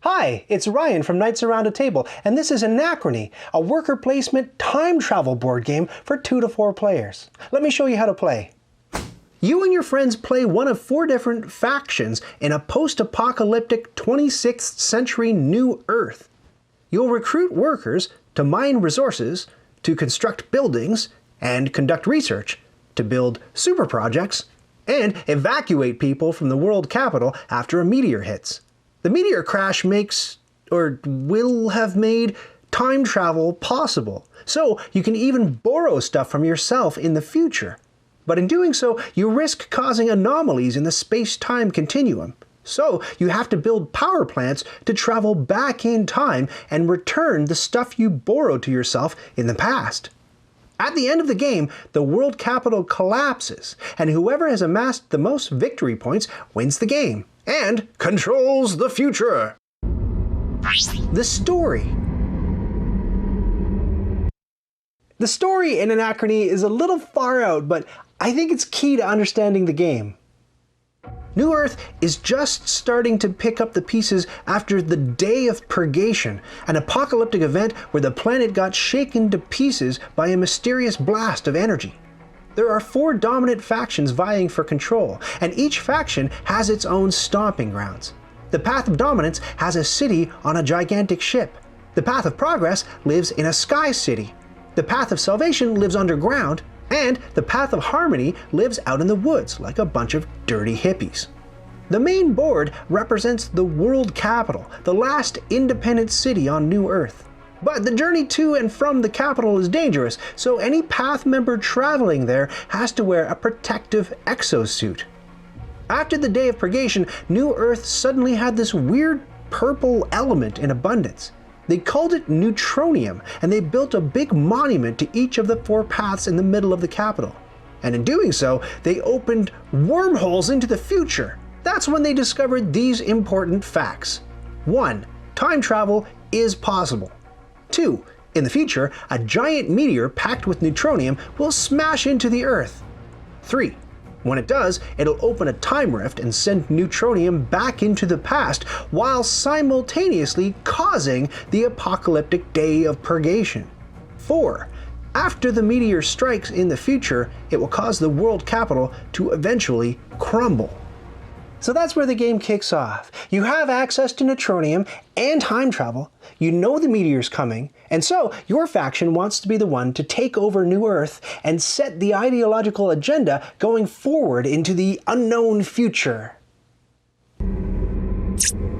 Hi, it's Ryan from Knights Around a Table, and this is Anachrony, a worker placement time travel board game for 2 to 4 players. Let me show you how to play. You and your friends play one of 4 different factions in a post-apocalyptic 26th century New Earth. You'll recruit workers to mine resources, to construct buildings, and conduct research, to build super projects, and evacuate people from the world capital after a meteor hits. The meteor crash makes, or will have made, time travel possible, so you can even borrow stuff from yourself in the future. But in doing so, you risk causing anomalies in the space-time continuum. So you have to build power plants to travel back in time and return the stuff you borrowed to yourself in the past. At the end of the game, the world capital collapses, and whoever has amassed the most victory points wins the game and controls the future. The story. The story in Anachrony is a little far out, but I think it's key to understanding the game. New Earth is just starting to pick up the pieces after the Day of Purgation, an apocalyptic event where the planet got shaken to pieces by a mysterious blast of energy. There are 4 dominant factions vying for control, and each faction has its own stomping grounds. The Path of Dominance has a city on a gigantic ship. The Path of Progress lives in a sky city. The Path of Salvation lives underground, and the Path of Harmony lives out in the woods like a bunch of dirty hippies. The main board represents the world capital, the last independent city on New Earth. But the journey to and from the capital is dangerous, so any Path member traveling there has to wear a protective exosuit. After the Day of Purgation, New Earth suddenly had this weird purple element in abundance. They called it neutronium, and they built a big monument to each of the 4 paths in the middle of the capital. And in doing so, they opened wormholes into the future. That's when they discovered these important facts. 1. Time travel is possible. 2. In the future, a giant meteor packed with neutronium will smash into the Earth. 3. When it does, it'll open a time rift and send neutronium back into the past while simultaneously causing the apocalyptic Day of Purgation. 4. After the meteor strikes in the future, it will cause the world capital to eventually crumble. So that's where the game kicks off. You have access to neutronium and time travel, you know the meteor's coming, and so your faction wants to be the one to take over New Earth and set the ideological agenda going forward into the unknown future.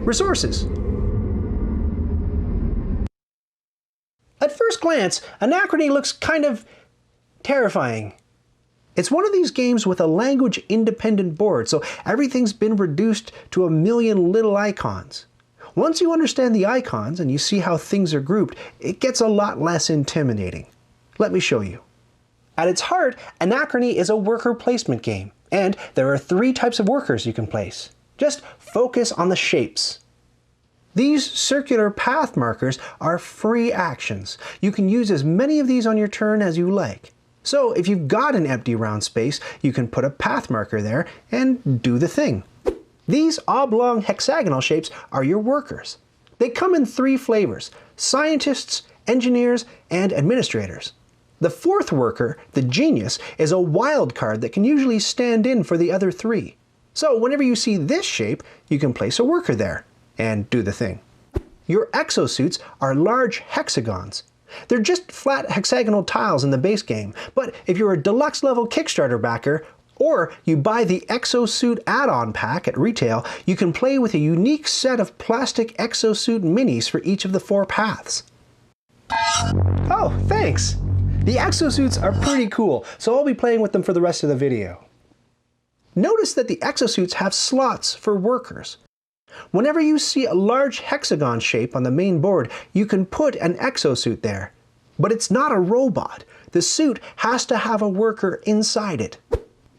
Resources. At first glance, Anachrony looks kind of terrifying. It's one of these games with a language-independent board, so everything's been reduced to a million little icons. Once you understand the icons and you see how things are grouped, it gets a lot less intimidating. Let me show you. At its heart, Anachrony is a worker placement game, and there are 3 types of workers you can place. Just focus on the shapes. These circular path markers are free actions. You can use as many of these on your turn as you like. So if you've got an empty round space, you can put a path marker there and do the thing. These oblong hexagonal shapes are your workers. They come in 3 flavors: scientists, engineers, and administrators. The 4th worker, the genius, is a wild card that can usually stand in for the other 3. So whenever you see this shape, you can place a worker there and do the thing. Your exosuits are large hexagons. They're just flat hexagonal tiles in the base game, but if you're a deluxe level Kickstarter backer, or you buy the exosuit add-on pack at retail, you can play with a unique set of plastic exosuit minis for each of the 4 paths. Oh, thanks! The exosuits are pretty cool, so I'll be playing with them for the rest of the video. Notice that the exosuits have slots for workers. Whenever you see a large hexagon shape on the main board, you can put an exosuit there. But it's not a robot. The suit has to have a worker inside it.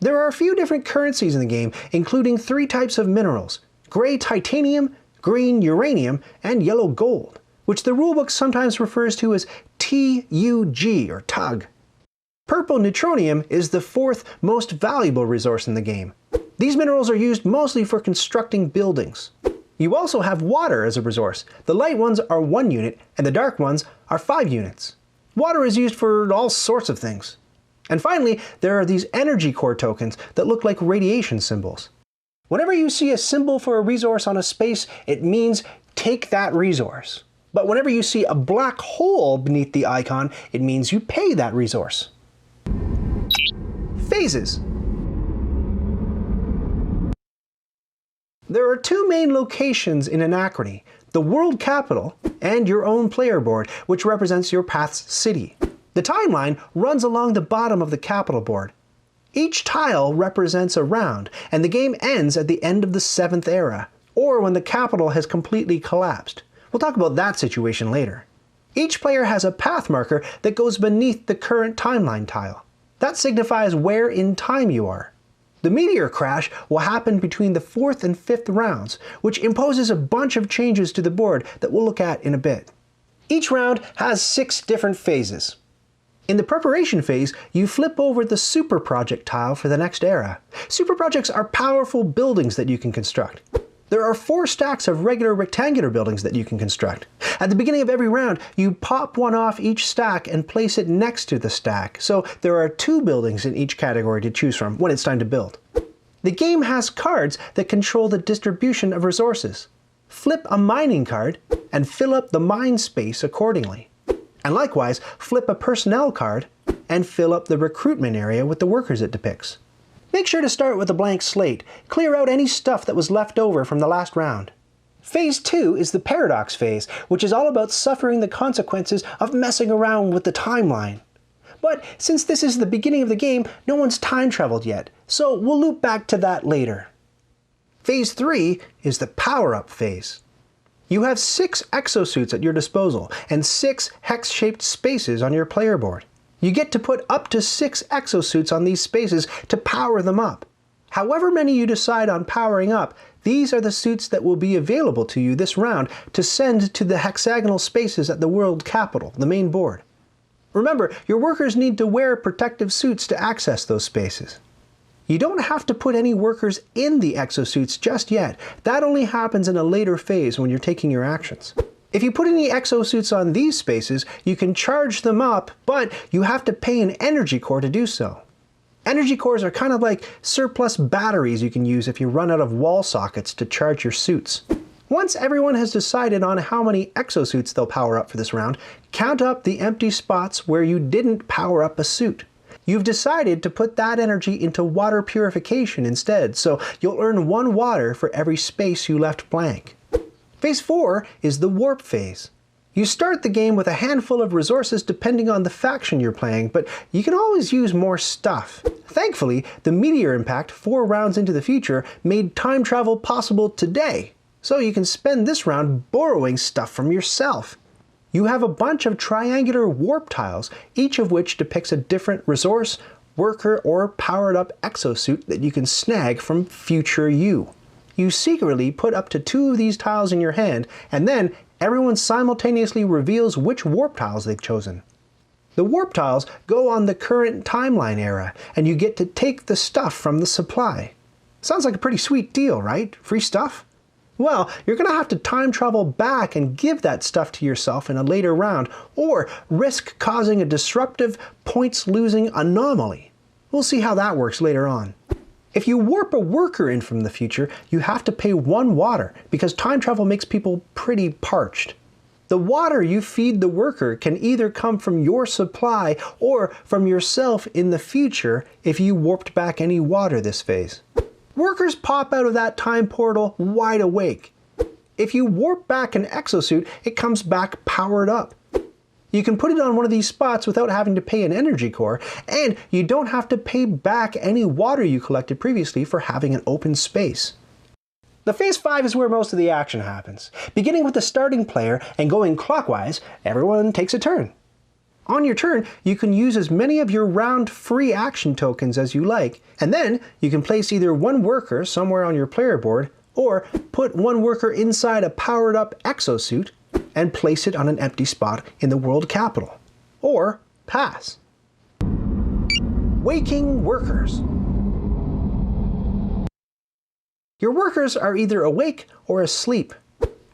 There are a few different currencies in the game, including 3 types of minerals: gray titanium, green uranium, and yellow gold, which the rulebook sometimes refers to as TUG, or TUG. Purple neutronium is the 4th most valuable resource in the game. These minerals are used mostly for constructing buildings. You also have water as a resource. The light ones are 1 unit and the dark ones are 5 units. Water is used for all sorts of things. And finally, there are these energy core tokens that look like radiation symbols. Whenever you see a symbol for a resource on a space, it means take that resource. But whenever you see a black hole beneath the icon, it means you pay that resource. Phases. There are 2 main locations in Anachrony, the world capital and your own player board, which represents your path's city. The timeline runs along the bottom of the capital board. Each tile represents a round, and the game ends at the end of the 7th era, or when the capital has completely collapsed. We'll talk about that situation later. Each player has a path marker that goes beneath the current timeline tile. That signifies where in time you are. The meteor crash will happen between the 4th and 5th rounds, which imposes a bunch of changes to the board that we'll look at in a bit. Each round has 6 different phases. In the preparation phase, you flip over the super project tile for the next era. Super projects are powerful buildings that you can construct. There are 4 stacks of regular rectangular buildings that you can construct. At the beginning of every round, you pop one off each stack and place it next to the stack, so there are 2 buildings in each category to choose from when it's time to build. The game has cards that control the distribution of resources. Flip a mining card and fill up the mine space accordingly. And likewise, flip a personnel card and fill up the recruitment area with the workers it depicts. Make sure to start with a blank slate. Clear out any stuff that was left over from the last round. Phase 2 is the paradox phase, which is all about suffering the consequences of messing around with the timeline. But since this is the beginning of the game, no one's time traveled yet, so we'll loop back to that later. Phase 3 is the power-up phase. You have 6 exosuits at your disposal and 6 hex-shaped spaces on your player board. You get to put up to 6 exosuits on these spaces to power them up. However many you decide on powering up, these are the suits that will be available to you this round to send to the hexagonal spaces at the world capital, the main board. Remember, your workers need to wear protective suits to access those spaces. You don't have to put any workers in the exosuits just yet. That only happens in a later phase when you're taking your actions. If you put any exosuits on these spaces, you can charge them up, but you have to pay an energy core to do so. Energy cores are kind of like surplus batteries you can use if you run out of wall sockets to charge your suits. Once everyone has decided on how many exosuits they'll power up for this round, count up the empty spots where you didn't power up a suit. You've decided to put that energy into water purification instead, so you'll earn 1 water for every space you left blank. Phase 4 is the warp phase. You start the game with a handful of resources depending on the faction you're playing, but you can always use more stuff. Thankfully, the meteor impact 4 rounds into the future made time travel possible today, so you can spend this round borrowing stuff from yourself. You have a bunch of triangular warp tiles, each of which depicts a different resource, worker, or powered up exosuit that you can snag from future you. You secretly put up to 2 of these tiles in your hand, and then everyone simultaneously reveals which warp tiles they've chosen. The warp tiles go on the current timeline era, and you get to take the stuff from the supply. Sounds like a pretty sweet deal, right? Free stuff? Well, you're going to have to time travel back and give that stuff to yourself in a later round, or risk causing a disruptive, points-losing anomaly. We'll see how that works later on. If you warp a worker in from the future, you have to pay 1 water, because time travel makes people pretty parched. The water you feed the worker can either come from your supply or from yourself in the future if you warped back any water this phase. Workers pop out of that time portal wide awake. If you warp back an exosuit, it comes back powered up. You can put it on one of these spots without having to pay an energy core, and you don't have to pay back any water you collected previously for having an open space. The Phase 5 is where most of the action happens. Beginning with the starting player and going clockwise, everyone takes a turn. On your turn, you can use as many of your round free action tokens as you like, and then you can place either 1 worker somewhere on your player board, or put 1 worker inside a powered up exosuit and place it on an empty spot in the world capital. Or pass. Waking workers. Your workers are either awake or asleep.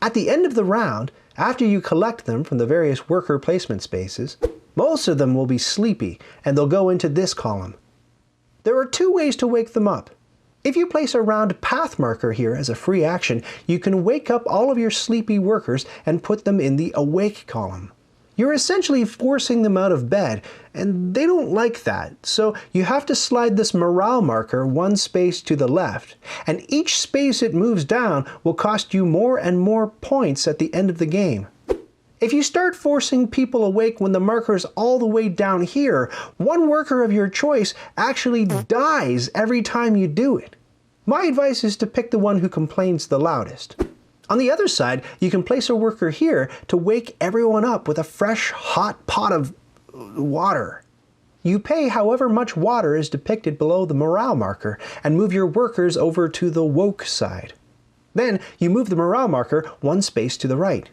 At the end of the round, after you collect them from the various worker placement spaces, most of them will be sleepy and they'll go into this column. There are two ways to wake them up. If you place a round path marker here as a free action, you can wake up all of your sleepy workers and put them in the awake column. You're essentially forcing them out of bed, and they don't like that, so you have to slide this morale marker one space to the left, and each space it moves down will cost you more and more points at the end of the game. If you start forcing people awake when the marker's all the way down here, one worker of your choice actually dies every time you do it. My advice is to pick the one who complains the loudest. On the other side, you can place a worker here to wake everyone up with a fresh, hot pot of water. You pay however much water is depicted below the morale marker and move your workers over to the woke side. Then you move the morale marker one space to the right.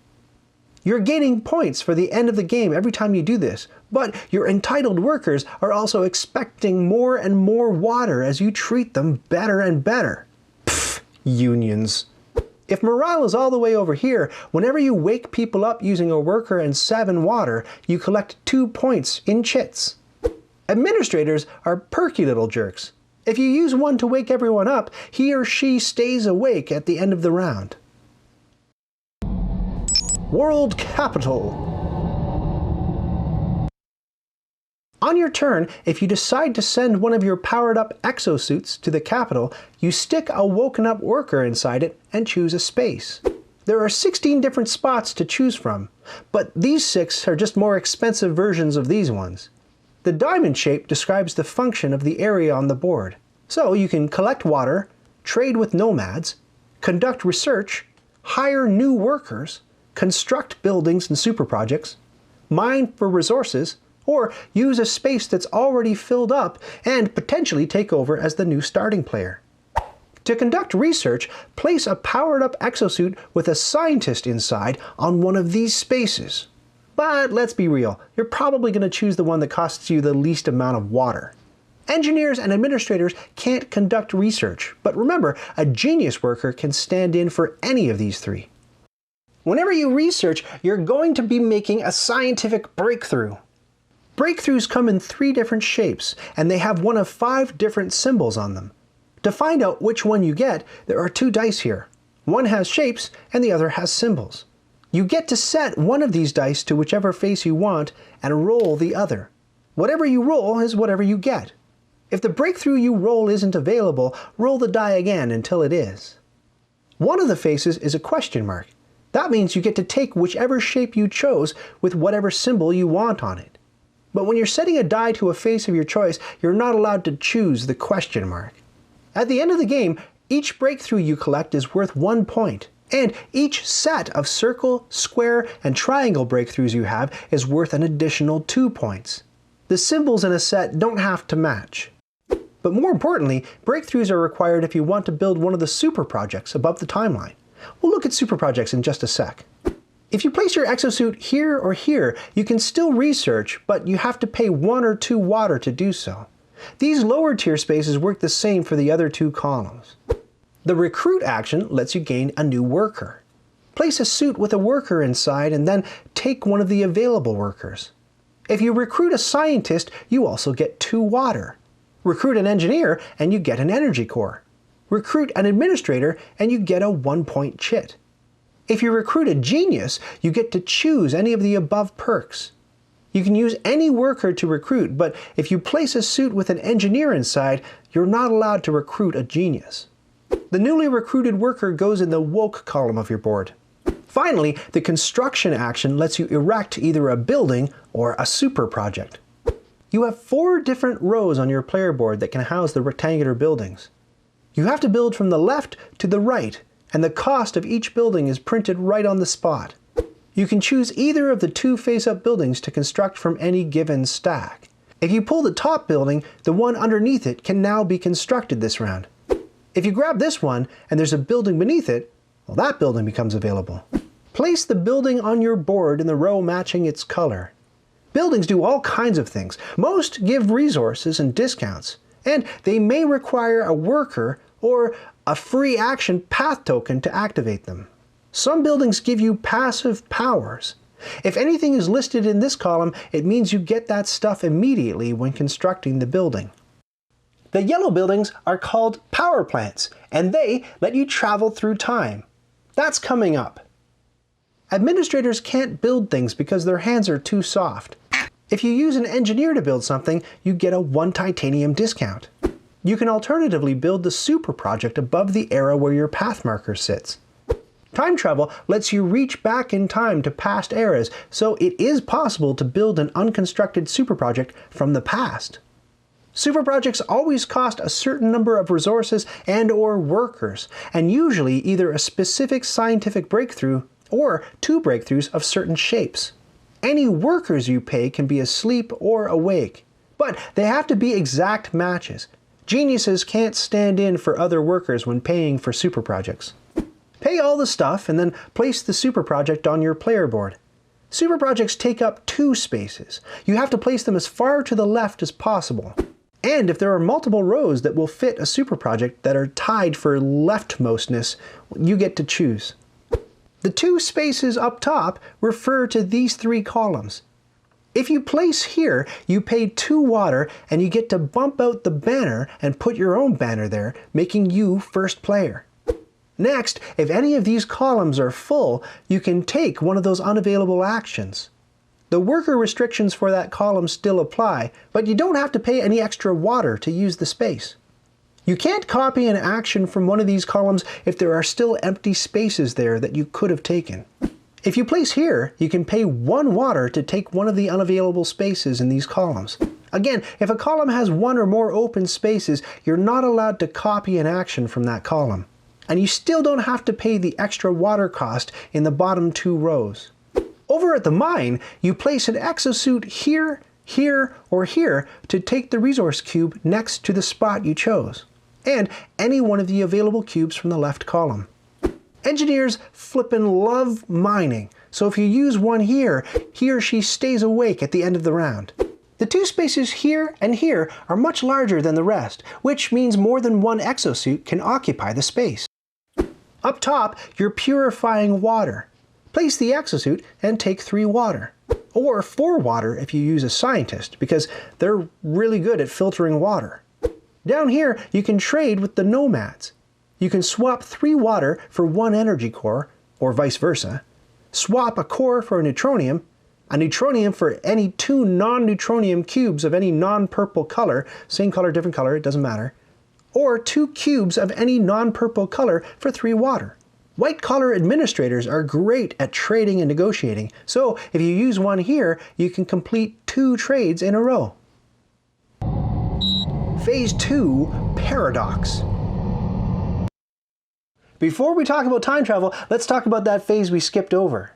You're gaining points for the end of the game every time you do this, but your entitled workers are also expecting more and more water as you treat them better and better. Pfft, unions. If morale is all the way over here, whenever you wake people up using a worker and 7 water, you collect 2 points in chits. Administrators are perky little jerks. If you use one to wake everyone up, he or she stays awake at the end of the round. World Capital. On your turn, if you decide to send one of your powered-up exosuits to the capital, you stick a woken-up worker inside it and choose a space. There are 16 different spots to choose from, but these 6 are just more expensive versions of these ones. The diamond shape describes the function of the area on the board. So you can collect water, trade with nomads, conduct research, hire new workers, construct buildings and super projects, mine for resources, or use a space that's already filled up and potentially take over as the new starting player. To conduct research, place a powered-up exosuit with a scientist inside on one of these spaces. But let's be real, you're probably going to choose the one that costs you the least amount of water. Engineers and administrators can't conduct research, but remember, a genius worker can stand in for any of these 3. Whenever you research, you're going to be making a scientific breakthrough. Breakthroughs come in 3 different shapes, and they have one of 5 different symbols on them. To find out which one you get, there are 2 dice here. One has shapes, and the other has symbols. You get to set one of these dice to whichever face you want, and roll the other. Whatever you roll is whatever you get. If the breakthrough you roll isn't available, roll the die again until it is. One of the faces is a question mark. That means you get to take whichever shape you chose with whatever symbol you want on it. But when you're setting a die to a face of your choice, you're not allowed to choose the question mark. At the end of the game, each breakthrough you collect is worth 1 point, and each set of circle, square, and triangle breakthroughs you have is worth an additional 2 points. The symbols in a set don't have to match. But more importantly, breakthroughs are required if you want to build one of the super projects above the timeline. We'll look at super projects in just a sec. If you place your exosuit here or here, you can still research, but you have to pay 1 or 2 water to do so. These lower tier spaces work the same for the other 2 columns. The recruit action lets you gain a new worker. Place a suit with a worker inside and then take one of the available workers. If you recruit a scientist, you also get 2 water. Recruit an engineer and you get an energy core. Recruit an administrator and you get a 1-point chit. If you recruit a genius, you get to choose any of the above perks. You can use any worker to recruit, but if you place a suit with an engineer inside, you're not allowed to recruit a genius. The newly recruited worker goes in the woke column of your board. Finally, the construction action lets you erect either a building or a super project. You have 4 different rows on your player board that can house the rectangular buildings. You have to build from the left to the right, and the cost of each building is printed right on the spot. You can choose either of the 2 face-up buildings to construct from any given stack. If you pull the top building, the one underneath it can now be constructed this round. If you grab this one and there's a building beneath it, well, that building becomes available. Place the building on your board in the row matching its color. Buildings do all kinds of things. Most give resources and discounts, and they may require a worker or a free action path token to activate them. Some buildings give you passive powers. If anything is listed in this column, it means you get that stuff immediately when constructing the building. The yellow buildings are called power plants, and they let you travel through time. That's coming up. Administrators can't build things because their hands are too soft. If you use an engineer to build something, you get a 1 titanium discount. You can alternatively build the super project above the era where your path marker sits. Time travel lets you reach back in time to past eras, so it is possible to build an unconstructed super project from the past. Super projects always cost a certain number of resources and/or workers, and usually either a specific scientific breakthrough or 2 breakthroughs of certain shapes. Any workers you pay can be asleep or awake, but they have to be exact matches. Geniuses can't stand in for other workers when paying for super projects. Pay all the stuff and then place the super project on your player board. Super projects take up 2 spaces. You have to place them as far to the left as possible. And if there are multiple rows that will fit a super project that are tied for leftmostness, you get to choose. The 2 spaces up top refer to these 3 columns. If you place here, you pay 2 water and you get to bump out the banner and put your own banner there, making you first player. Next, if any of these columns are full, you can take one of those unavailable actions. The worker restrictions for that column still apply, but you don't have to pay any extra water to use the space. You can't copy an action from one of these columns if there are still empty spaces there that you could have taken. If you place here, you can pay 1 water to take one of the unavailable spaces in these columns. Again, if a column has 1 or more open spaces, you're not allowed to copy an action from that column. And you still don't have to pay the extra water cost in the bottom 2 rows. Over at the mine, you place an exosuit here, here, or here to take the resource cube next to the spot you chose, and any one of the available cubes from the left column. Engineers flippin' love mining, so if you use one here, he or she stays awake at the end of the round. The 2 spaces here and here are much larger than the rest, which means more than 1 exosuit can occupy the space. Up top, you're purifying water. Place the exosuit and take 3 water. Or 4 water if you use a scientist, because they're really good at filtering water. Down here, you can trade with the nomads. You can swap 3 water for 1 energy core, or vice versa. Swap a core for a neutronium for any 2 non-neutronium cubes of any non-purple color, same color, different color, it doesn't matter. Or 2 cubes of any non-purple color for 3 water. White-collar administrators are great at trading and negotiating, so if you use one here, you can complete 2 trades in a row. Phase 2, Paradox. Before we talk about time travel, let's talk about that phase we skipped over.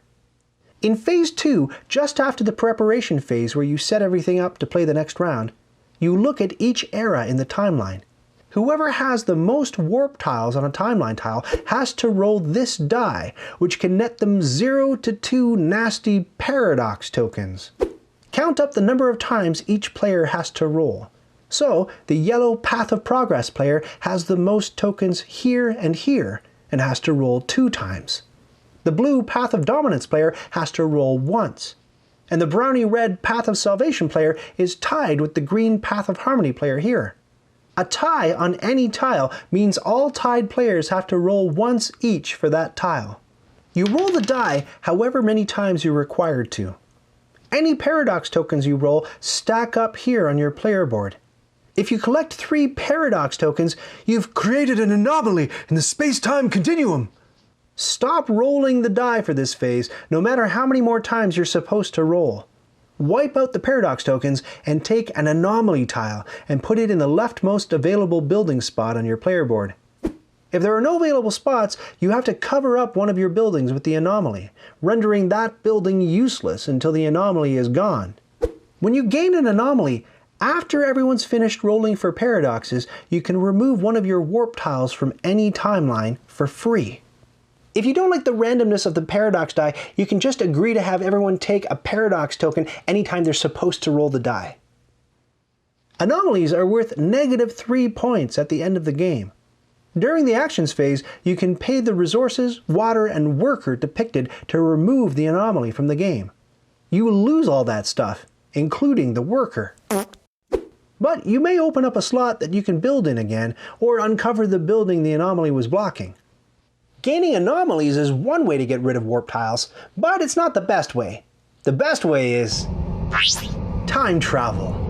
In Phase 2, just after the preparation phase where you set everything up to play the next round, you look at each era in the timeline. Whoever has the most warp tiles on a timeline tile has to roll this die, which can net them 0 to 2 nasty paradox tokens. Count up the number of times each player has to roll. So, the yellow Path of Progress player has the most tokens here and has to roll 2 times. The blue Path of Dominance player has to roll once. And the brownie-red Path of Salvation player is tied with the green Path of Harmony player here. A tie on any tile means all tied players have to roll once each for that tile. You roll the die however many times you're required to. Any paradox tokens you roll stack up here on your player board. If you collect 3 paradox tokens, you've created an anomaly in the space-time continuum. Stop rolling the die for this phase, no matter how many more times you're supposed to roll. Wipe out the paradox tokens and take an anomaly tile and put it in the leftmost available building spot on your player board. If there are no available spots, you have to cover up one of your buildings with the anomaly, rendering that building useless until the anomaly is gone. When you gain an anomaly, after everyone's finished rolling for paradoxes, you can remove one of your warp tiles from any timeline for free. If you don't like the randomness of the paradox die, you can just agree to have everyone take a paradox token anytime they're supposed to roll the die. Anomalies are worth -3 points at the end of the game. During the actions phase, you can pay the resources, water, and worker depicted to remove the anomaly from the game. You will lose all that stuff, including the worker. But you may open up a slot that you can build in again, or uncover the building the anomaly was blocking. Gaining anomalies is one way to get rid of warp tiles, but it's not the best way. The best way is time travel.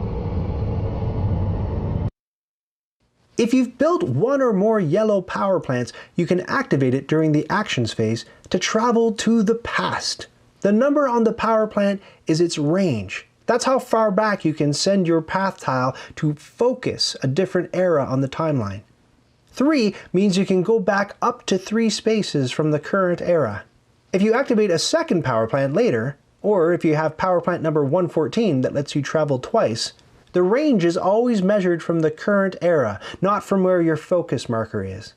If you've built one or more yellow power plants, you can activate it during the actions phase to travel to the past. The number on the power plant is its range. That's how far back you can send your path tile to focus a different era on the timeline. 3 means you can go back up to 3 spaces from the current era. If you activate a second power plant later, or if you have power plant number 114 that lets you travel twice, the range is always measured from the current era, not from where your focus marker is.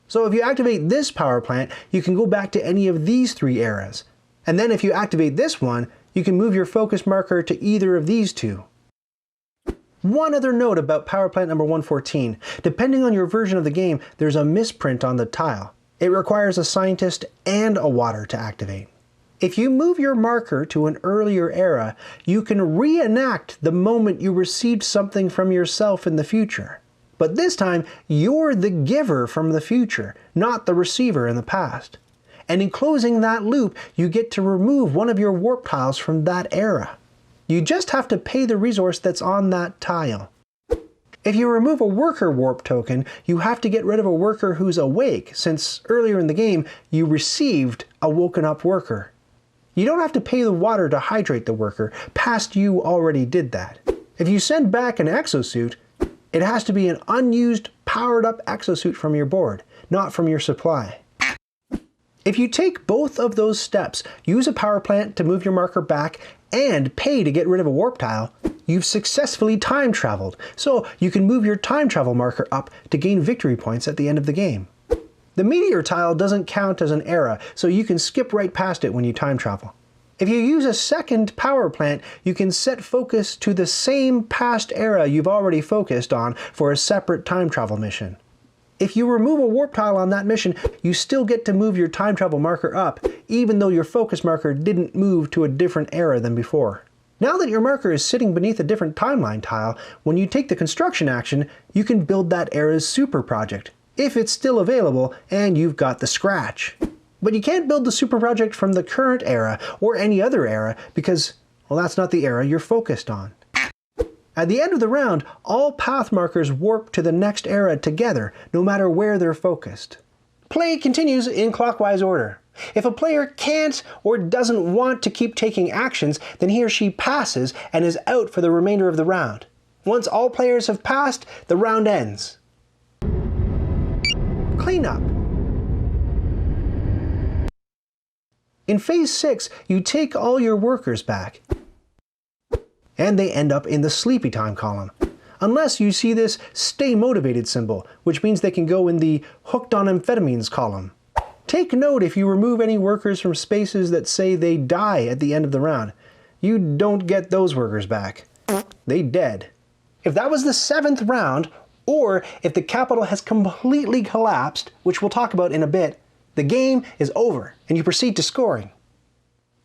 So if you activate this power plant, you can go back to any of these 3 eras. And then if you activate this one, you can move your focus marker to either of these 2. One other note about power plant number 114. Depending on your version of the game, there's a misprint on the tile. It requires a scientist and a water to activate. If you move your marker to an earlier era, you can reenact the moment you received something from yourself in the future. But this time, you're the giver from the future, not the receiver in the past. And in closing that loop, you get to remove one of your warp tiles from that era. You just have to pay the resource that's on that tile. If you remove a worker warp token, you have to get rid of a worker who's awake, since earlier in the game you received a woken up worker. You don't have to pay the water to hydrate the worker, past you already did that. If you send back an exosuit, it has to be an unused, powered up exosuit from your board, not from your supply. If you take both of those steps, use a power plant to move your marker back, and pay to get rid of a warp tile, you've successfully time traveled, so you can move your time travel marker up to gain victory points at the end of the game. The meteor tile doesn't count as an era, so you can skip right past it when you time travel. If you use a second power plant, you can set focus to the same past era you've already focused on for a separate time travel mission. If you remove a warp tile on that mission, you still get to move your time travel marker up, even though your focus marker didn't move to a different era than before. Now that your marker is sitting beneath a different timeline tile, when you take the construction action, you can build that era's super project, if it's still available and you've got the scratch. But you can't build the super project from the current era or any other era because, well, that's not the era you're focused on. At the end of the round, all path markers warp to the next era together, no matter where they're focused. Play continues in clockwise order. If a player can't or doesn't want to keep taking actions, then he or she passes and is out for the remainder of the round. Once all players have passed, the round ends. Cleanup. In Phase 6, you take all your workers back, and they end up in the sleepy time column. Unless you see this stay motivated symbol, which means they can go in the hooked on amphetamines column. Take note if you remove any workers from spaces that say they die at the end of the round. You don't get those workers back. They dead. If that was the 7th round, or if the capital has completely collapsed, which we'll talk about in a bit, the game is over and you proceed to scoring.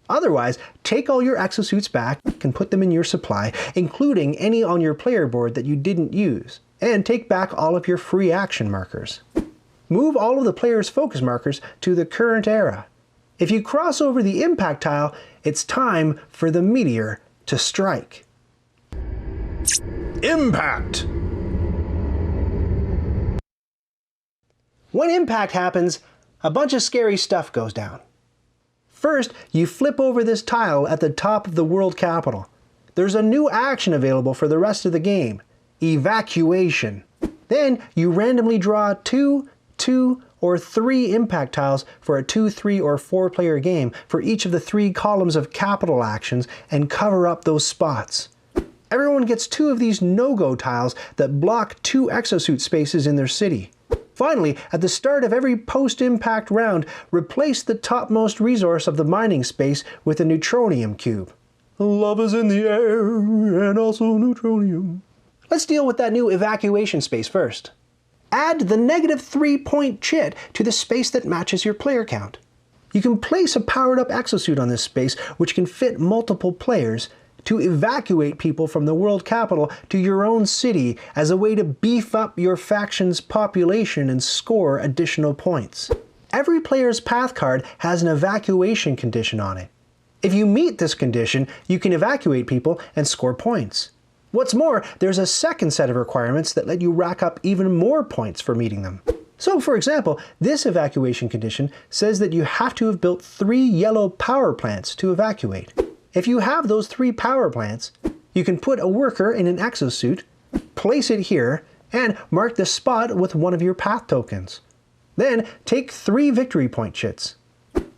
Otherwise, take all your exosuits back and put them in your supply, including any on your player board that you didn't use, and take back all of your free action markers. Move all of the player's focus markers to the current era. If you cross over the impact tile, it's time for the meteor to strike. Impact! When impact happens, a bunch of scary stuff goes down. First, you flip over this tile at the top of the world capital. There's a new action available for the rest of the game, evacuation. Then you randomly draw 2, 2, or 3 impact tiles for a 2, 3, or 4 player game for each of the 3 columns of capital actions and cover up those spots. Everyone gets 2 of these no-go tiles that block 2 exosuit spaces in their city. Finally, at the start of every post-impact round, replace the topmost resource of the mining space with a neutronium cube. Love is in the air, and also neutronium. Let's deal with that new evacuation space first. Add the -3-point chit to the space that matches your player count. You can place a powered-up exosuit on this space, which can fit multiple players, to evacuate people from the world capital to your own city as a way to beef up your faction's population and score additional points. Every player's path card has an evacuation condition on it. If you meet this condition, you can evacuate people and score points. What's more, there's a second set of requirements that let you rack up even more points for meeting them. So, for example, this evacuation condition says that you have to have built 3 yellow power plants to evacuate. If you have those 3 power plants, you can put a worker in an exosuit, place it here, and mark the spot with one of your path tokens. Then take 3 victory point chits.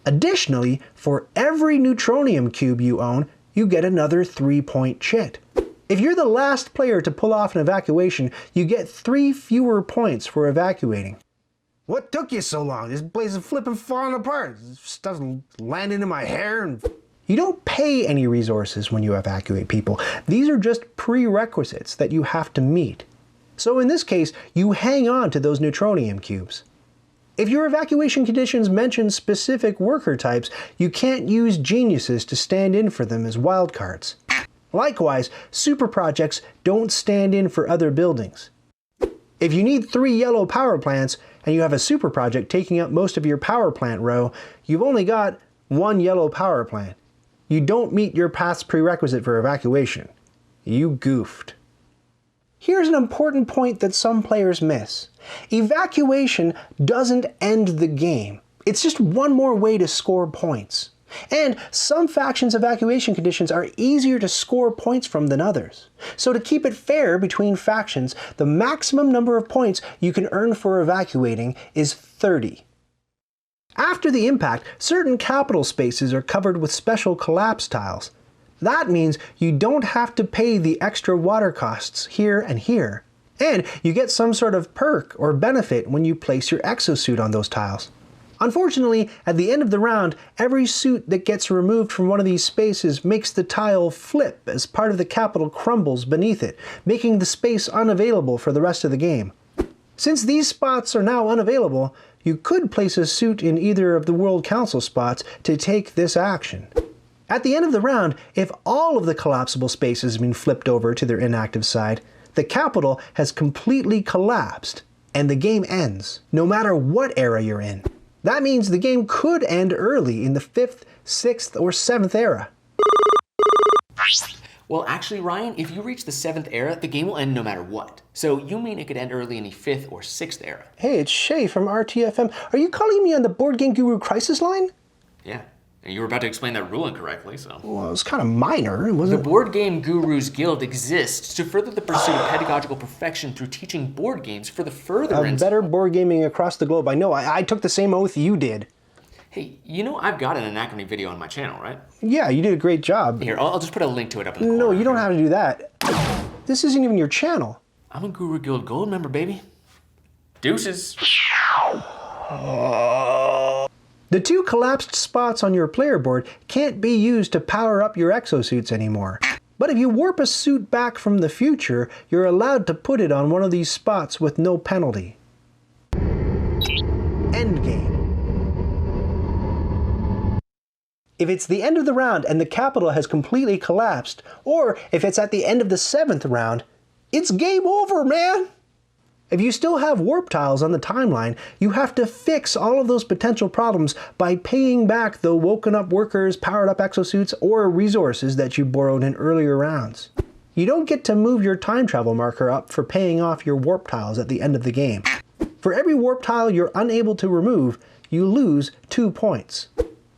Additionally, for every neutronium cube you own, you get another 3-point chit. If you're the last player to pull off an evacuation, you get 3 fewer points for evacuating. What took you so long? This place is flipping falling apart. Stuff's landing in my hair and... You don't pay any resources when you evacuate people. These are just prerequisites that you have to meet. So in this case, you hang on to those neutronium cubes. If your evacuation conditions mention specific worker types, you can't use geniuses to stand in for them as wildcards. Likewise, super projects don't stand in for other buildings. If you need 3 yellow power plants and you have a super project taking up most of your power plant row, you've only got 1 yellow power plant. You don't meet your path's prerequisite for evacuation. You goofed. Here's an important point that some players miss. Evacuation doesn't end the game. It's just one more way to score points. And some factions' evacuation conditions are easier to score points from than others. So to keep it fair between factions, the maximum number of points you can earn for evacuating is 30. After the impact, certain capital spaces are covered with special collapse tiles. That means you don't have to pay the extra water costs here and here. And you get some sort of perk or benefit when you place your exosuit on those tiles. Unfortunately, at the end of the round, every suit that gets removed from one of these spaces makes the tile flip as part of the capital crumbles beneath it, making the space unavailable for the rest of the game. Since these spots are now unavailable, you could place a suit in either of the World Council spots to take this action. At the end of the round, if all of the collapsible spaces have been flipped over to their inactive side, the capital has completely collapsed, and the game ends, no matter what era you're in. That means the game could end early in the 5th, 6th, or 7th era. Well, actually, Ryan, if you reach the 7th era, the game will end no matter what. So you mean it could end early in the 5th or 6th era? Hey, it's Shay from RTFM. Are you calling me on the Board Game Guru Crisis line? Yeah. You were about to explain that rule incorrectly, so... Well, it was kind of minor, wasn't it? The Board Game Gurus Guild exists to further the pursuit of pedagogical perfection through teaching board games for the furtherance... better board gaming across the globe. I know, I took the same oath you did. Hey, you know I've got an Anachrony video on my channel, right? Yeah, you did a great job. Here, I'll just put a link to it up in the corner. No, you don't have to do that. This isn't even your channel. I'm a Guru Guild Gold member, baby. Deuces. The 2 collapsed spots on your player board can't be used to power up your exosuits anymore. But if you warp a suit back from the future, you're allowed to put it on one of these spots with no penalty. Endgame. If it's the end of the round and the capital has completely collapsed, or if it's at the end of the 7th round, it's game over, man! If you still have warp tiles on the timeline, you have to fix all of those potential problems by paying back the woken up workers, powered up exosuits, or resources that you borrowed in earlier rounds. You don't get to move your time travel marker up for paying off your warp tiles at the end of the game. For every warp tile you're unable to remove, you lose 2 points.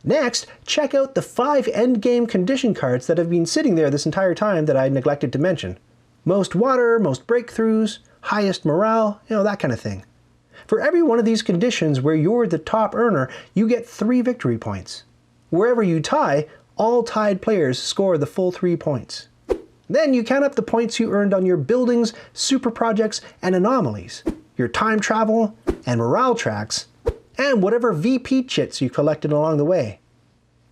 Next, check out the 5 endgame condition cards that have been sitting there this entire time that I neglected to mention. Most water, most breakthroughs, highest morale, that kind of thing. For every one of these conditions where you're the top earner, you get 3 victory points. Wherever you tie, all tied players score the full 3 points. Then you count up the points you earned on your buildings, super projects, and anomalies, your time travel, and morale tracks, and whatever VP chits you collected along the way.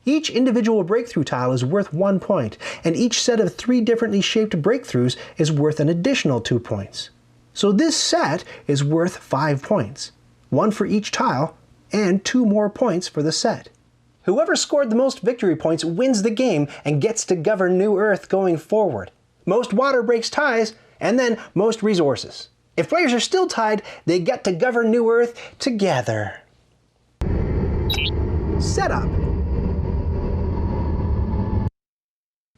Each individual breakthrough tile is worth 1 point, and each set of 3 differently shaped breakthroughs is worth an additional 2 points. So this set is worth 5 points, 1 for each tile, and 2 more points for the set. Whoever scored the most victory points wins the game and gets to govern New Earth going forward. Most water breaks ties, and then most resources. If players are still tied, they get to govern New Earth together. Setup.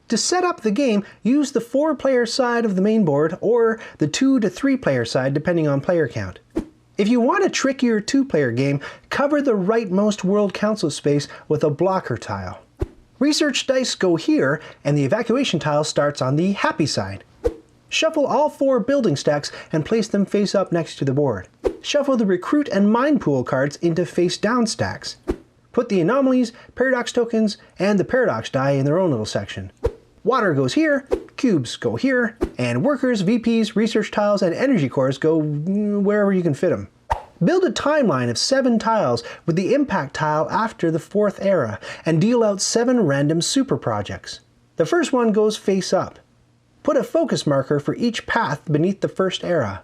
To set up the game, use the 4-player side of the main board or the 2 to 3-player side depending on player count. If you want a trickier 2-player game, cover the rightmost World Council space with a blocker tile. Research dice go here, and the evacuation tile starts on the happy side. Shuffle all 4 building stacks and place them face up next to the board. Shuffle the recruit and mine pool cards into face down stacks. Put the anomalies, paradox tokens, and the paradox die in their own little section. Water goes here, cubes go here, and workers, VPs, research tiles, and energy cores go wherever you can fit them. Build a timeline of 7 tiles with the impact tile after the 4th era, and deal out 7 random super projects. The first one goes face up. Put a focus marker for each path beneath the 1st era.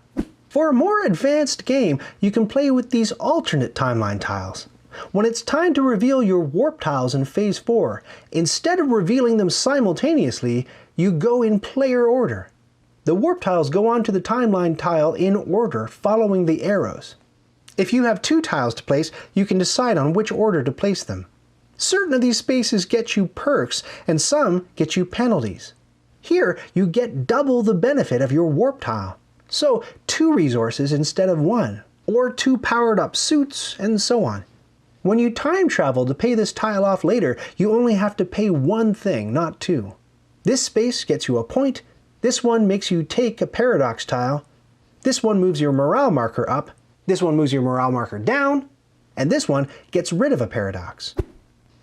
For a more advanced game, you can play with these alternate timeline tiles. When it's time to reveal your warp tiles in Phase 4, instead of revealing them simultaneously, you go in player order. The warp tiles go onto the timeline tile in order, following the arrows. If you have 2 tiles to place, you can decide on which order to place them. Certain of these spaces get you perks, and some get you penalties. Here, you get double the benefit of your warp tile. So, 2 resources instead of 1, or 2 powered up suits, and so on. When you time travel to pay this tile off later, you only have to pay 1 thing, not 2. This space gets you a point, this one makes you take a paradox tile, this one moves your morale marker up, this one moves your morale marker down, and this one gets rid of a paradox.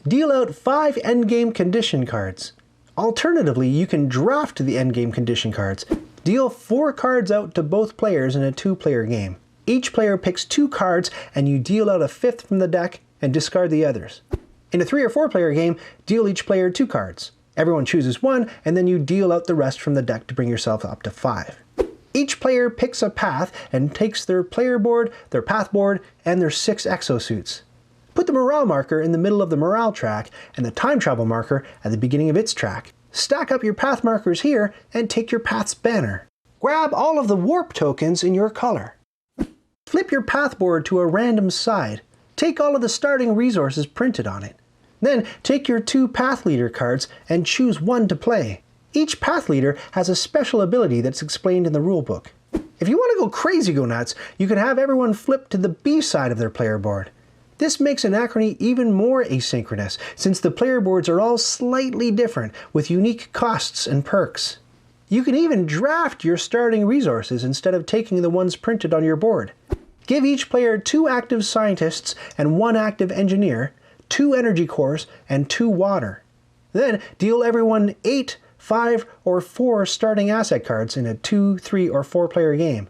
Deal out 5 endgame condition cards. Alternatively, you can draft the endgame condition cards. Deal 4 cards out to both players in a 2-player game. Each player picks 2 cards and you deal out a 5th from the deck and discard the others. In a 3 or 4-player game, deal each player 2 cards. Everyone chooses 1, and then you deal out the rest from the deck to bring yourself up to 5. Each player picks a path and takes their player board, their path board, and their 6 exosuits. Put the morale marker in the middle of the morale track and the time travel marker at the beginning of its track. Stack up your path markers here and take your path's banner. Grab all of the warp tokens in your color. Flip your path board to a random side. Take all of the starting resources printed on it. Then take your 2 path leader cards and choose 1 to play. Each path leader has a special ability that's explained in the rulebook. If you want to go crazy go nuts, you can have everyone flip to the B side of their player board. This makes Anachrony even more asynchronous, since the player boards are all slightly different, with unique costs and perks. You can even draft your starting resources instead of taking the ones printed on your board. Give each player 2 active scientists and 1 active engineer, 2 energy cores, and 2 water. Then deal everyone 8, 5, or 4 starting asset cards in a 2, 3, or 4-player game.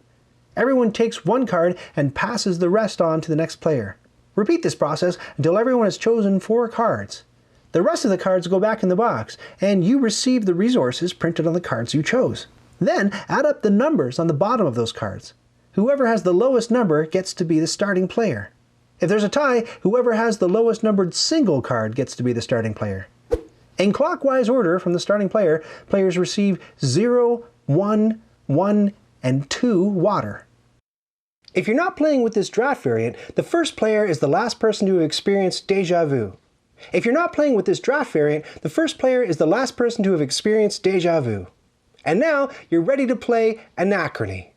Everyone takes 1 card and passes the rest on to the next player. Repeat this process until everyone has chosen 4 cards. The rest of the cards go back in the box, and you receive the resources printed on the cards you chose. Then add up the numbers on the bottom of those cards. Whoever has the lowest number gets to be the starting player. If there's a tie, whoever has the lowest numbered single card gets to be the starting player. In clockwise order from the starting player, players receive 0, 1, 1, and 2 water. If you're not playing with this draft variant, the first player is the last person to have experienced déjà vu. If you're not playing with this draft variant, the first player is the last person to have experienced déjà vu. And now you're ready to play Anachrony.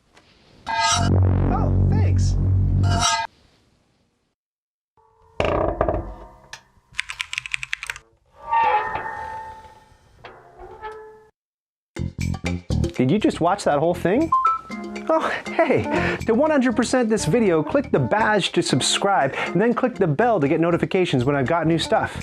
Oh, thanks. Did you just watch that whole thing? Oh, hey, to 100% this video, click the badge to subscribe, and then click the bell to get notifications when I've got new stuff.